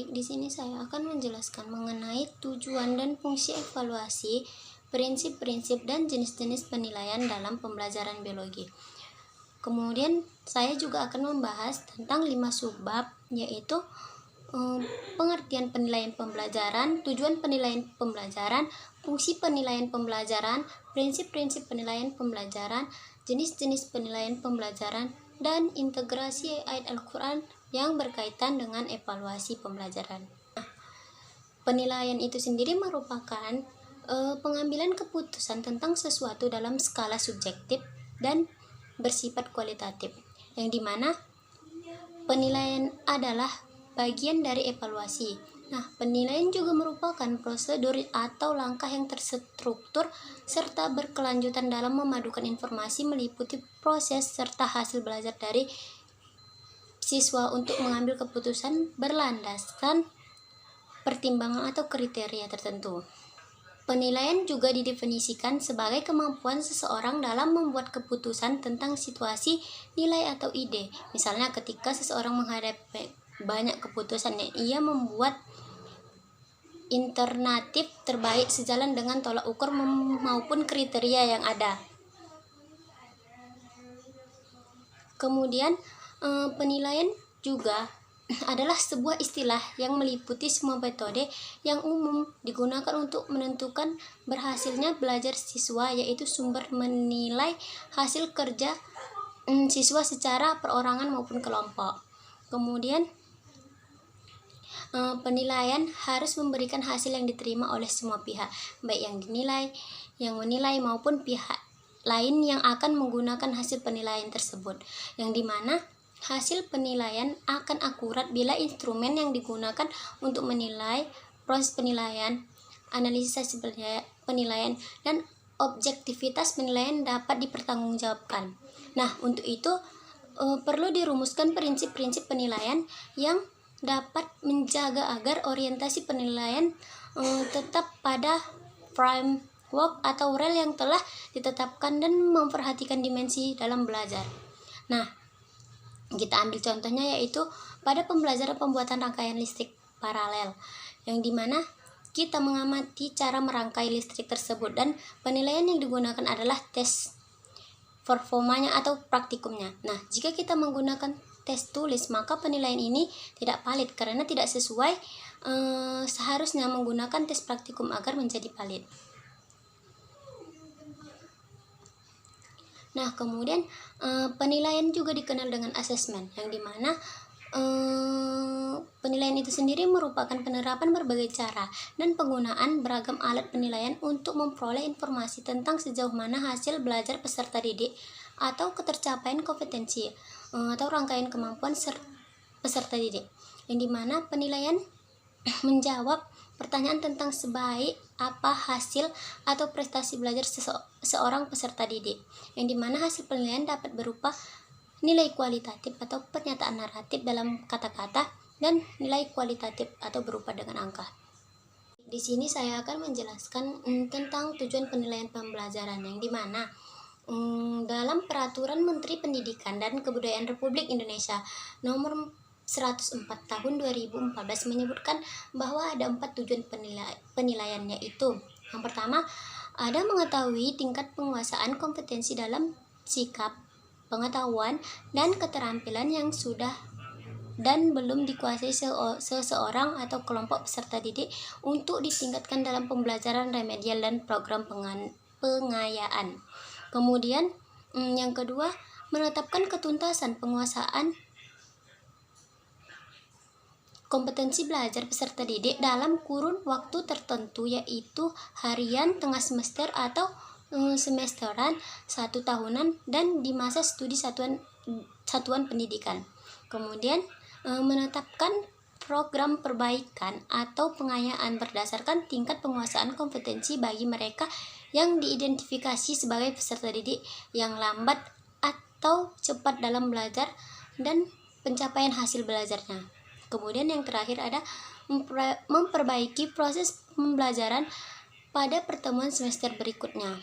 Di sini saya akan menjelaskan mengenai tujuan dan fungsi evaluasi, prinsip-prinsip dan jenis-jenis penilaian dalam pembelajaran biologi. Kemudian saya juga akan membahas tentang 5 subbab, yaitu pengertian penilaian pembelajaran, tujuan penilaian pembelajaran, fungsi penilaian pembelajaran, prinsip-prinsip penilaian pembelajaran, jenis-jenis penilaian pembelajaran, dan integrasi ayat Al-Quran yang berkaitan dengan evaluasi pembelajaran. Penilaian itu sendiri merupakan pengambilan keputusan tentang sesuatu dalam skala subjektif dan bersifat kualitatif, yang dimana penilaian adalah bagian dari evaluasi. Nah, penilaian juga merupakan prosedur atau langkah yang terstruktur serta berkelanjutan dalam memadukan informasi meliputi proses serta hasil belajar dari siswa untuk mengambil keputusan berlandaskan pertimbangan atau kriteria tertentu. Penilaian juga didefinisikan sebagai kemampuan seseorang dalam membuat keputusan tentang situasi, nilai, atau ide. Misalnya ketika seseorang menghadapi banyak keputusan, ia membuat alternatif terbaik sejalan dengan tolak ukur maupun kriteria yang ada. Kemudian penilaian juga adalah sebuah istilah yang meliputi semua metode yang umum digunakan untuk menentukan berhasilnya belajar siswa, yaitu sumber menilai hasil kerja siswa secara perorangan maupun kelompok. Kemudian penilaian harus memberikan hasil yang diterima oleh semua pihak, baik yang dinilai, yang menilai maupun pihak lain yang akan menggunakan hasil penilaian tersebut, yang dimana hasil penilaian akan akurat bila instrumen yang digunakan untuk menilai, proses penilaian, analisis hasil penilaian, dan objektivitas penilaian dapat dipertanggungjawabkan. Nah, untuk itu perlu dirumuskan prinsip-prinsip penilaian yang dapat menjaga agar orientasi penilaian tetap pada framework atau rel yang telah ditetapkan dan memperhatikan dimensi dalam belajar. Nah, kita ambil contohnya yaitu pada pembelajaran pembuatan rangkaian listrik paralel, yang dimana kita mengamati cara merangkai listrik tersebut dan penilaian yang digunakan adalah tes performanya atau praktikumnya. Nah, jika kita menggunakan tes tulis, maka penilaian ini tidak valid karena tidak sesuai seharusnya menggunakan tes praktikum agar menjadi valid. Nah, kemudian penilaian juga dikenal dengan asesmen, yang dimana penilaian itu sendiri merupakan penerapan berbagai cara dan penggunaan beragam alat penilaian untuk memperoleh informasi tentang sejauh mana hasil belajar peserta didik atau ketercapaian kompetensi atau rangkaian kemampuan peserta didik, yang dimana penilaian menjawab pertanyaan tentang sebaik apa hasil atau prestasi belajar seorang peserta didik, yang dimana hasil penilaian dapat berupa nilai kualitatif atau pernyataan naratif dalam kata-kata dan nilai kualitatif atau berupa dengan angka. Di sini saya akan menjelaskan tentang tujuan penilaian pembelajaran, yang dimana dalam Peraturan Menteri Pendidikan dan Kebudayaan Republik Indonesia Nomor 104 tahun 2014 menyebutkan bahwa ada 4 tujuan penilaian, yaitu yang pertama, ada mengetahui tingkat penguasaan kompetensi dalam sikap, pengetahuan, dan keterampilan yang sudah dan belum dikuasai seseorang atau kelompok peserta didik untuk ditingkatkan dalam pembelajaran remedial dan program pengayaan. Kemudian yang kedua, menetapkan ketuntasan penguasaan kompetensi belajar peserta didik dalam kurun waktu tertentu, yaitu harian, tengah semester, atau semesteran, 1 tahunan, dan di masa studi satuan pendidikan. Kemudian menetapkan program perbaikan atau pengayaan berdasarkan tingkat penguasaan kompetensi bagi mereka yang diidentifikasi sebagai peserta didik yang lambat atau cepat dalam belajar dan pencapaian hasil belajarnya. Kemudian yang terakhir ada memperbaiki proses pembelajaran pada pertemuan semester berikutnya.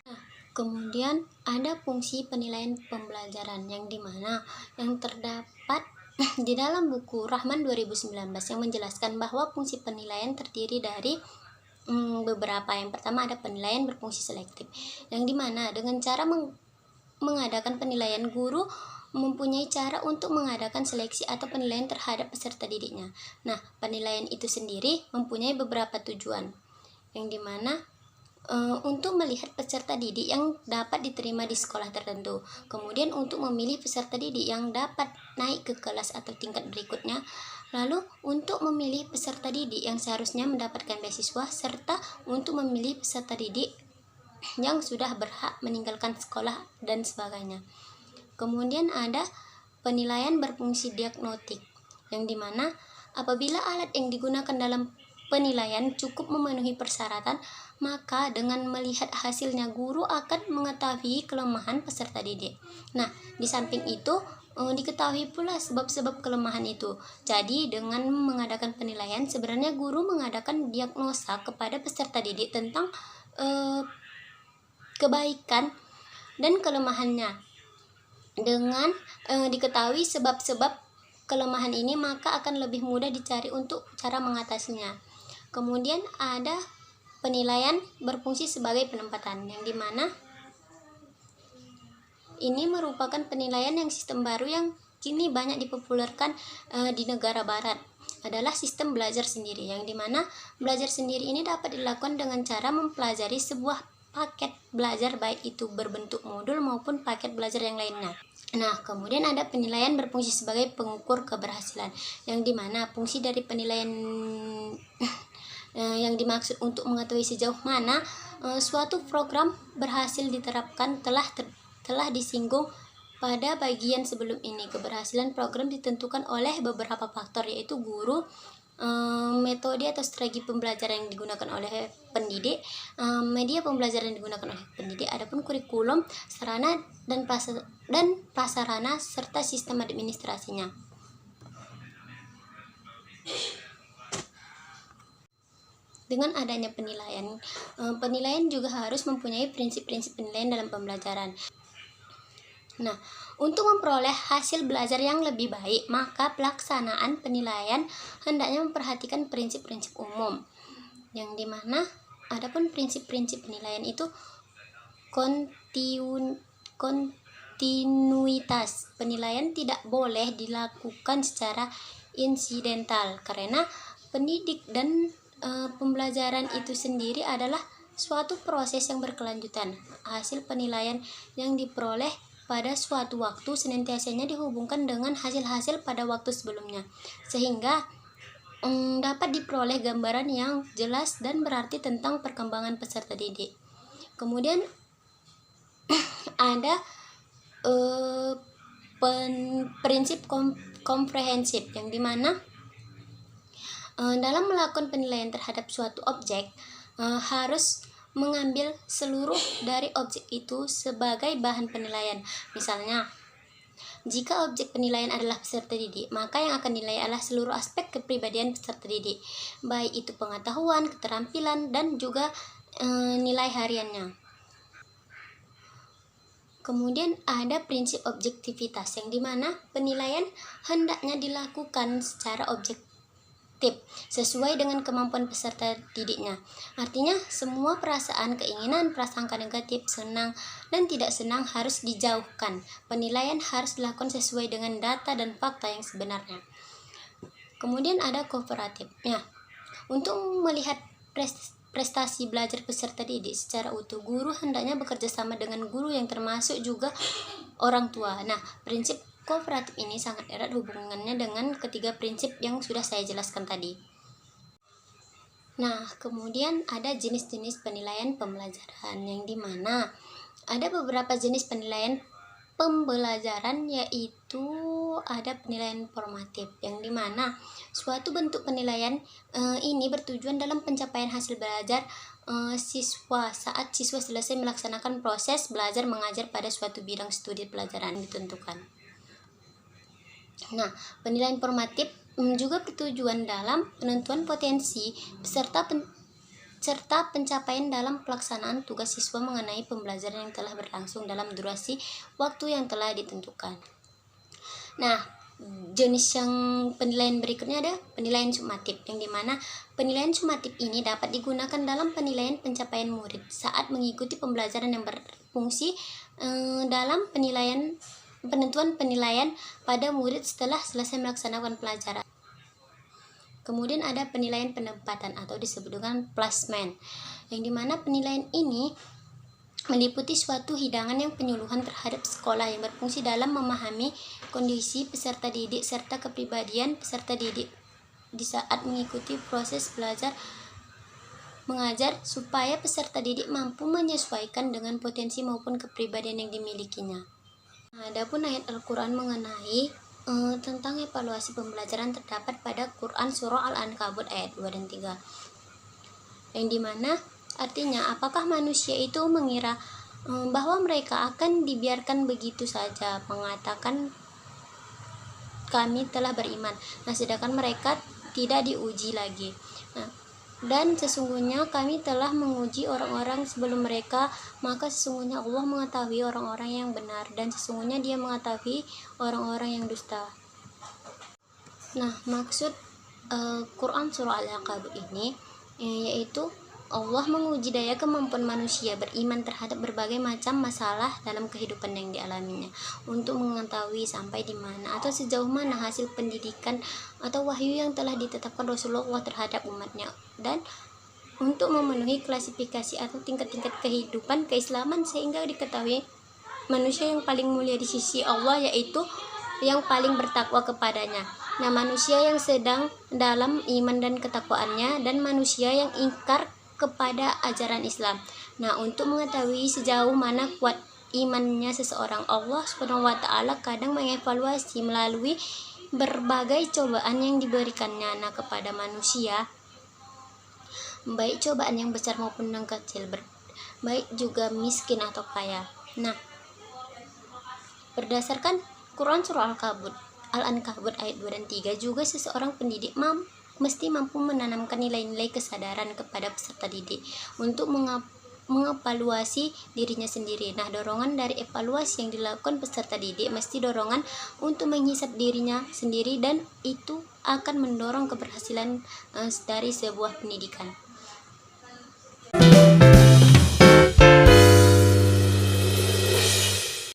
Nah, kemudian ada fungsi penilaian pembelajaran, yang dimana yang terdapat di dalam buku Rahman 2019 yang menjelaskan bahwa fungsi penilaian terdiri dari beberapa. Yang pertama ada penilaian berfungsi selektif, yang dimana dengan cara mengadakan penilaian, guru mempunyai cara untuk mengadakan seleksi atau penilaian terhadap peserta didiknya. Nah, penilaian itu sendiri mempunyai beberapa tujuan, yang dimana untuk melihat peserta didik yang dapat diterima di sekolah tertentu, kemudian untuk memilih peserta didik yang dapat naik ke kelas atau tingkat berikutnya, lalu untuk memilih peserta didik yang seharusnya mendapatkan beasiswa, serta untuk memilih peserta didik yang sudah berhak meninggalkan sekolah dan sebagainya. Kemudian ada penilaian berfungsi diagnostik, yang dimana apabila alat yang digunakan dalam penilaian cukup memenuhi persyaratan, maka dengan melihat hasilnya guru akan mengetahui kelemahan peserta didik. Nah, di samping itu diketahui pula sebab-sebab kelemahan itu. Jadi dengan mengadakan penilaian, sebenarnya guru mengadakan diagnosa kepada peserta didik tentang kebaikan dan kelemahannya. Dengan diketahui sebab-sebab kelemahan ini, maka akan lebih mudah dicari untuk cara mengatasinya. Kemudian ada penilaian berfungsi sebagai penempatan, yang dimana ini merupakan penilaian yang sistem baru yang kini banyak dipopulerkan di negara barat, adalah sistem belajar sendiri, yang dimana belajar sendiri ini dapat dilakukan dengan cara mempelajari sebuah paket belajar, baik itu berbentuk modul maupun paket belajar yang lainnya. Nah, kemudian ada penilaian berfungsi sebagai pengukur keberhasilan, yang dimana fungsi dari penilaian yang dimaksud untuk mengetahui sejauh mana suatu program berhasil diterapkan telah disinggung pada bagian sebelum ini. Keberhasilan program ditentukan oleh beberapa faktor, yaitu guru, metode atau strategi pembelajaran yang digunakan oleh pendidik, media pembelajaran yang digunakan oleh pendidik, adapun kurikulum, sarana dan prasarana serta sistem administrasinya. Dengan adanya penilaian juga harus mempunyai prinsip-prinsip penilaian dalam pembelajaran. Nah, untuk memperoleh hasil belajar yang lebih baik, maka pelaksanaan penilaian hendaknya memperhatikan prinsip-prinsip umum, yang dimana adapun prinsip-prinsip penilaian itu kontinuitas. Penilaian tidak boleh dilakukan secara insidental, karena pendidik dan pembelajaran itu sendiri adalah suatu proses yang berkelanjutan. Hasil penilaian yang diperoleh pada suatu waktu senantiasanya dihubungkan dengan hasil-hasil pada waktu sebelumnya, sehingga dapat diperoleh gambaran yang jelas dan berarti tentang perkembangan peserta didik. Kemudian ada prinsip komprehensif, yang dimana dalam melakukan penilaian terhadap suatu objek harus mengambil seluruh dari objek itu sebagai bahan penilaian. Misalnya, jika objek penilaian adalah peserta didik, maka yang akan dinilai adalah seluruh aspek kepribadian peserta didik, baik itu pengetahuan, keterampilan, dan juga nilai hariannya. Kemudian ada prinsip objektivitas, yang dimana penilaian hendaknya dilakukan secara objektif sesuai dengan kemampuan peserta didiknya. Artinya, semua perasaan, keinginan, prasangka negatif, senang, dan tidak senang harus dijauhkan. Penilaian harus dilakukan sesuai dengan data dan fakta yang sebenarnya. Kemudian ada kooperatifnya. Untuk melihat prestasi belajar peserta didik secara utuh, guru hendaknya bekerja sama dengan guru yang termasuk juga orang tua. Nah, prinsip kooperatif ini sangat erat hubungannya dengan ketiga prinsip yang sudah saya jelaskan tadi. Nah, kemudian ada jenis-jenis penilaian pembelajaran, yang dimana ada beberapa jenis penilaian pembelajaran, yaitu ada penilaian formatif, yang dimana suatu bentuk penilaian ini bertujuan dalam pencapaian hasil belajar siswa saat siswa selesai melaksanakan proses belajar mengajar pada suatu bidang studi pelajaran ditentukan. Nah, penilaian formatif juga bertujuan dalam penentuan potensi serta pencapaian dalam pelaksanaan tugas siswa mengenai pembelajaran yang telah berlangsung dalam durasi waktu yang telah ditentukan. Nah, jenis yang penilaian berikutnya ada penilaian sumatif, yang dimana penilaian sumatif ini dapat digunakan dalam penilaian pencapaian murid saat mengikuti pembelajaran yang berfungsi dalam penentuan penilaian pada murid setelah selesai melaksanakan pelajaran. Kemudian ada penilaian penempatan atau disebut dengan placement, yang dimana penilaian ini meliputi suatu hidangan yang penyuluhan terhadap sekolah yang berfungsi dalam memahami kondisi peserta didik serta kepribadian peserta didik di saat mengikuti proses belajar mengajar supaya peserta didik mampu menyesuaikan dengan potensi maupun kepribadian yang dimilikinya. Adapun ayat Al-Quran mengenai tentang evaluasi pembelajaran terdapat pada Quran Surah Al-Ankabut ayat 2 dan 3, yang dimana artinya apakah manusia itu mengira bahwa mereka akan dibiarkan begitu saja, mengatakan kami telah beriman, nah sedangkan mereka tidak diuji lagi. Dan sesungguhnya kami telah menguji orang-orang sebelum mereka, maka sesungguhnya Allah mengetahui orang-orang yang benar dan sesungguhnya Dia mengetahui orang-orang yang dusta. Nah, maksud Quran Surah Al-Ankabut ini yaitu Allah menguji daya kemampuan manusia beriman terhadap berbagai macam masalah dalam kehidupan yang dialaminya, untuk mengetahui sampai di mana atau sejauh mana hasil pendidikan atau wahyu yang telah ditetapkan Rasulullah terhadap umatnya, dan untuk memenuhi klasifikasi atau tingkat-tingkat kehidupan keislaman sehingga diketahui manusia yang paling mulia di sisi Allah yaitu yang paling bertakwa kepadanya. Nah, manusia yang sedang dalam iman dan ketakwaannya, dan manusia yang ingkar kepada ajaran Islam. Nah, untuk mengetahui sejauh mana kuat imannya seseorang, Allah Subhanahu wa taala kadang mengevaluasi melalui berbagai cobaan yang diberikannya kepada manusia, baik cobaan yang besar maupun yang kecil, baik juga miskin atau kaya. Nah, berdasarkan Quran Surah Al-Ankabut ayat 2 dan 3 juga seseorang pendidik mesti mampu menanamkan nilai-nilai kesadaran kepada peserta didik untuk mengevaluasi dirinya sendiri. Nah, dorongan dari evaluasi yang dilakukan peserta didik mesti dorongan untuk menghisap dirinya sendiri, dan itu akan mendorong keberhasilan dari sebuah pendidikan.